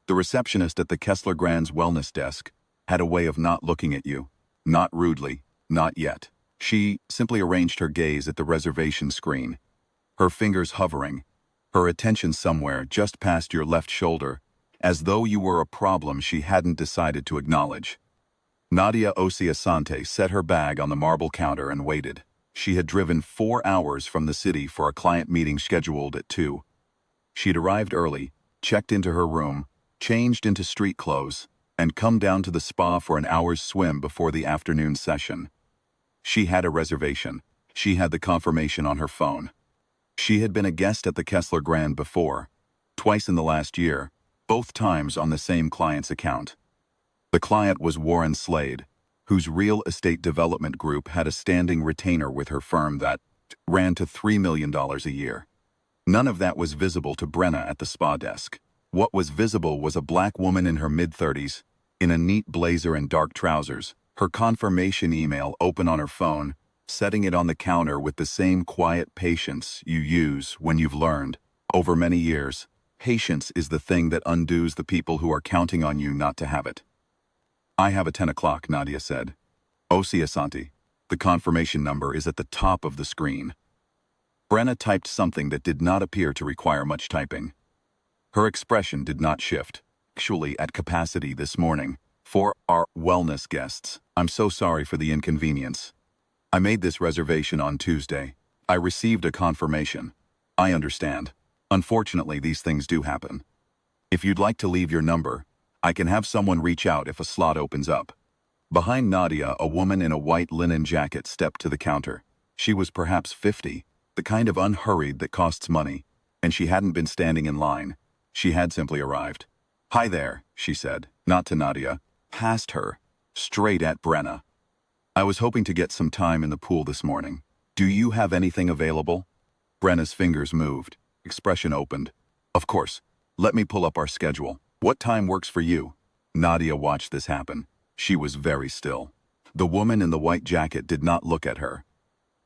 The receptionist at the Kessler Grand's wellness desk had a way of not looking at you. Not rudely, not yet. She simply arranged her gaze at the reservation screen, her fingers hovering, her attention somewhere just past your left shoulder, as though you were a problem she hadn't decided to acknowledge. Nadia Osiasante set her bag on the marble counter and waited. She had driven 4 hours from the city for a client meeting scheduled at 2. She'd arrived early, checked into her room, changed into street clothes, and come down to the spa for an hour's swim before the afternoon session. She had a reservation. She had the confirmation on her phone. She had been a guest at the Kessler Grand before, twice in the last year, both times on the same client's account. The client was Warren Slade, whose real estate development group had a standing retainer with her firm that ran to $3 million a year. None of that was visible to Brenna at the spa desk. What was visible was a black woman in her mid-30s, in a neat blazer and dark trousers, her confirmation email open on her phone, setting it on the counter with the same quiet patience you use when you've learned, over many years, patience is the thing that undoes the people who are counting on you not to have it. "I have a 10 o'clock, Nadia said. Osiasante. The confirmation number is at the top of the screen." Brenna typed something that did not appear to require much typing. Her expression did not shift. "Actually at capacity this morning. For our wellness guests. I'm so sorry for the inconvenience. I made this reservation on Tuesday. I received a confirmation. I understand. Unfortunately, these things do happen. If you'd like to leave your number, I can have someone reach out if a slot opens up." Behind Nadia, a woman in a white linen jacket stepped to the counter. She was perhaps 50, the kind of unhurried that costs money, and she hadn't been standing in line. She had simply arrived. "Hi there," she said, not to Nadia, past her, straight at Brenna. "I was hoping to get some time in the pool this morning. Do you have anything available?" Brenna's fingers moved, expression opened. "Of course. Let me pull up our schedule. What time works for you?" Nadia watched this happen. She was very still. The woman in the white jacket did not look at her.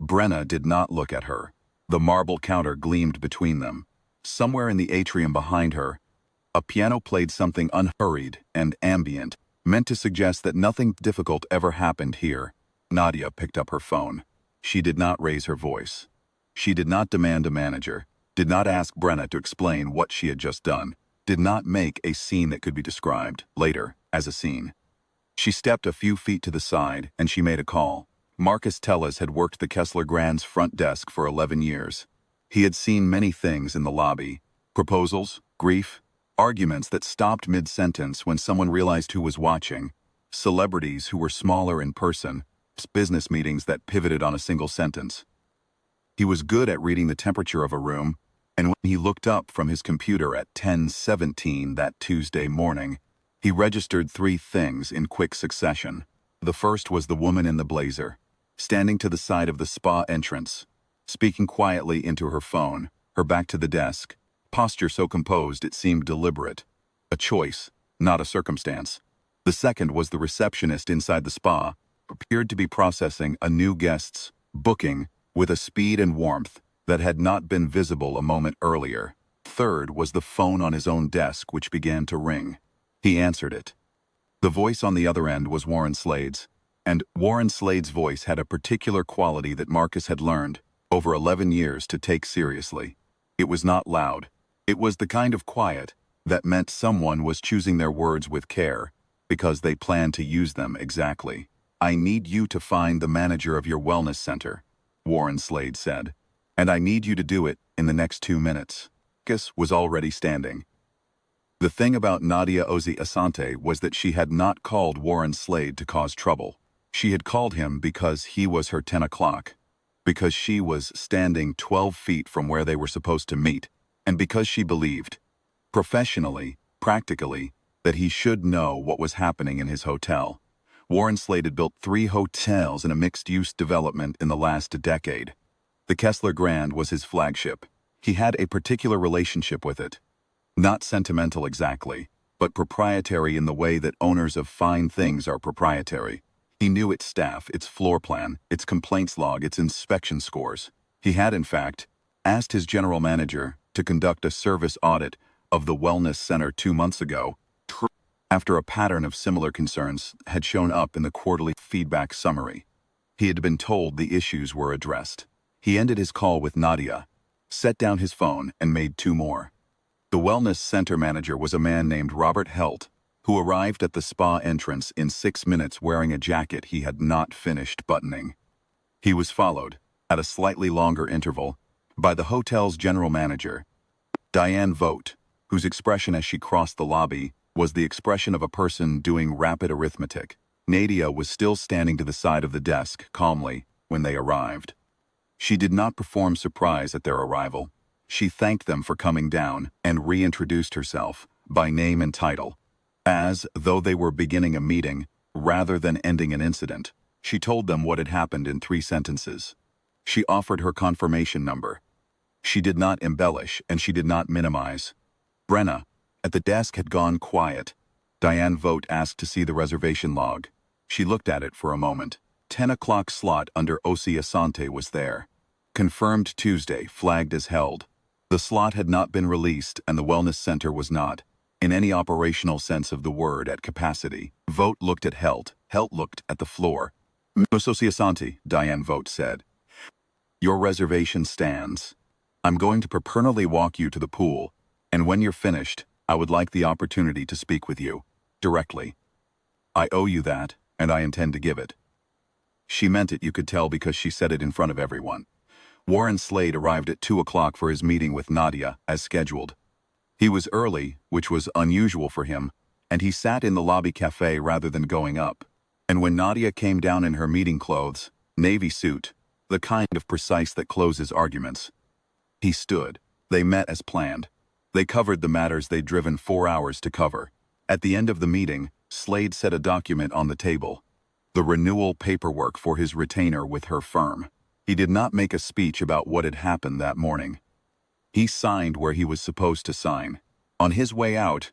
Brenna did not look at her. The marble counter gleamed between them. Somewhere in the atrium behind her, a piano played something unhurried and ambient, meant to suggest that nothing difficult ever happened here. Nadia picked up her phone. She did not raise her voice. She did not demand a manager, did not ask Brenna to explain what she had just done, did not make a scene that could be described, later, as a scene. She stepped a few feet to the side, and she made a call. Marcus Tellez had worked the Kessler Grand's front desk for 11 years. He had seen many things in the lobby. Proposals, grief, arguments that stopped mid-sentence when someone realized who was watching, celebrities who were smaller in person, business meetings that pivoted on a single sentence. He was good at reading the temperature of a room, and when he looked up from his computer at 10:17 that Tuesday morning, he registered 3 things in quick succession. The first was the woman in the blazer, standing to the side of the spa entrance, speaking quietly into her phone, her back to the desk, posture so composed it seemed deliberate. A choice, not a circumstance. The second was the receptionist inside the spa, appeared to be processing a new guest's booking with a speed and warmth that had not been visible a moment earlier. Third was the phone on his own desk, which began to ring. He answered it. The voice on the other end was Warren Slade's, and Warren Slade's voice had a particular quality that Marcus had learned, over 11 years, to take seriously. It was not loud. It was the kind of quiet that meant someone was choosing their words with care, because they planned to use them exactly. "I need you to find the manager of your wellness center," Warren Slade said. "And I need you to do it in the next 2 minutes." Marcus was already standing. The thing about Nadia Osiasante was that she had not called Warren Slade to cause trouble. She had called him because he was her 10 o'clock, because she was standing 12 feet from where they were supposed to meet, and because she believed, professionally, practically, that he should know what was happening in his hotel. Warren Slade had built 3 hotels in a mixed-use development in the last decade. The Kessler Grand was his flagship. He had a particular relationship with it. Not sentimental exactly, but proprietary in the way that owners of fine things are proprietary. He knew its staff, its floor plan, its complaints log, its inspection scores. He had, in fact, asked his general manager to conduct a service audit of the wellness center 2 months ago, after a pattern of similar concerns had shown up in the quarterly feedback summary. He had been told the issues were addressed. He ended his call with Nadia, set down his phone, and made two more. The wellness center manager was a man named Robert Helt, who arrived at the spa entrance in 6 minutes wearing a jacket he had not finished buttoning. He was followed, at a slightly longer interval, by the hotel's general manager, Diane Vogt, whose expression as she crossed the lobby was the expression of a person doing rapid arithmetic. Nadia was still standing to the side of the desk, calmly, when they arrived. She did not perform surprise at their arrival. She thanked them for coming down and reintroduced herself, by name and title, as though they were beginning a meeting rather than ending an incident. She told them what had happened in 3 sentences. She offered her confirmation number. She did not embellish and she did not minimize. Brenna, at the desk, had gone quiet. Diane Vogt asked to see the reservation log. She looked at it for a moment. 10 o'clock slot under Osi Asante was there. Confirmed Tuesday, flagged as held. The slot had not been released and the wellness center was not, in any operational sense of the word, at capacity. Vogt looked at Helt. Helt looked at the floor. Osi Asante, Diane Vogt said. Your reservation stands. I'm going to personally walk you to the pool, and when you're finished, I would like the opportunity to speak with you, directly. I owe you that, and I intend to give it. She meant it, you could tell, because she said it in front of everyone. Warren Slade arrived at 2 o'clock for his meeting with Nadia, as scheduled. He was early, which was unusual for him, and he sat in the lobby cafe rather than going up. And when Nadia came down in her meeting clothes, navy suit, the kind of precise that closes arguments, he stood. They met as planned. They covered the matters they'd driven 4 hours to cover. At the end of the meeting, Slade set a document on the table. The renewal paperwork for his retainer with her firm. He did not make a speech about what had happened that morning. He signed where he was supposed to sign. On his way out,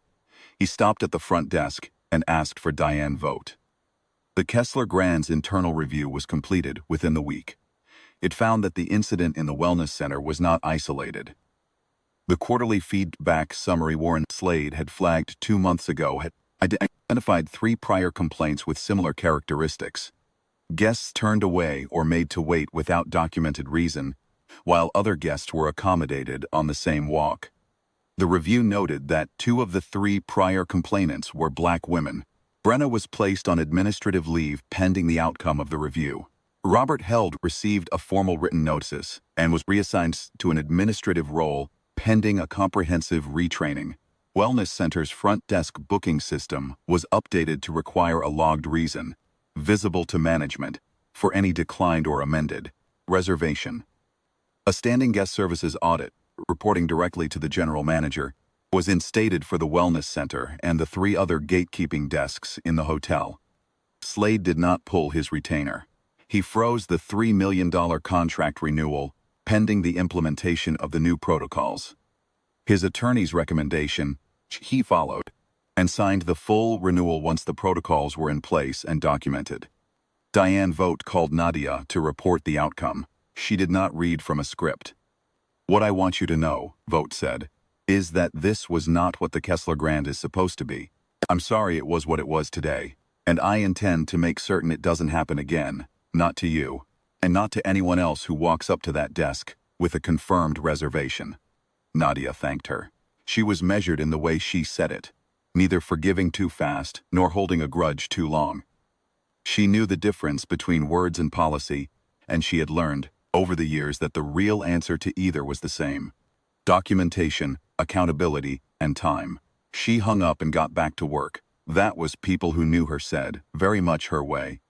he stopped at the front desk and asked for Diane Vogt. The Kessler Grand's internal review was completed within the week. It found that the incident in the wellness center was not isolated. The quarterly feedback summary Warren Slade had flagged 2 months ago had identified 3 prior complaints with similar characteristics. Guests turned away or made to wait without documented reason, while other guests were accommodated on the same walk. The review noted that 2 of the 3 prior complainants were Black women. Brenna was placed on administrative leave pending the outcome of the review. Robert Held received a formal written notice and was reassigned to an administrative role pending a comprehensive retraining. Wellness Center's front desk booking system was updated to require a logged reason, visible to management, for any declined or amended reservation. A standing guest services audit, reporting directly to the general manager, was instated for the Wellness Center and the 3 other gatekeeping desks in the hotel. Slade did not pull his retainer. He froze the $3 million contract renewal pending the implementation of the new protocols. His attorney's recommendation, he followed, and signed the full renewal once the protocols were in place and documented. Diane Vogt called Nadia to report the outcome. She did not read from a script. What I want you to know, Vogt said, is that this was not what the Kessler Grand is supposed to be. I'm sorry it was what it was today, and I intend to make certain it doesn't happen again, not to you, and not to anyone else who walks up to that desk with a confirmed reservation. Nadia thanked her. She was measured in the way she said it, neither forgiving too fast nor holding a grudge too long. She knew the difference between words and policy, and she had learned, over the years, that the real answer to either was the same: documentation, accountability, and time. She hung up and got back to work. That was, people who knew her said, very much her way.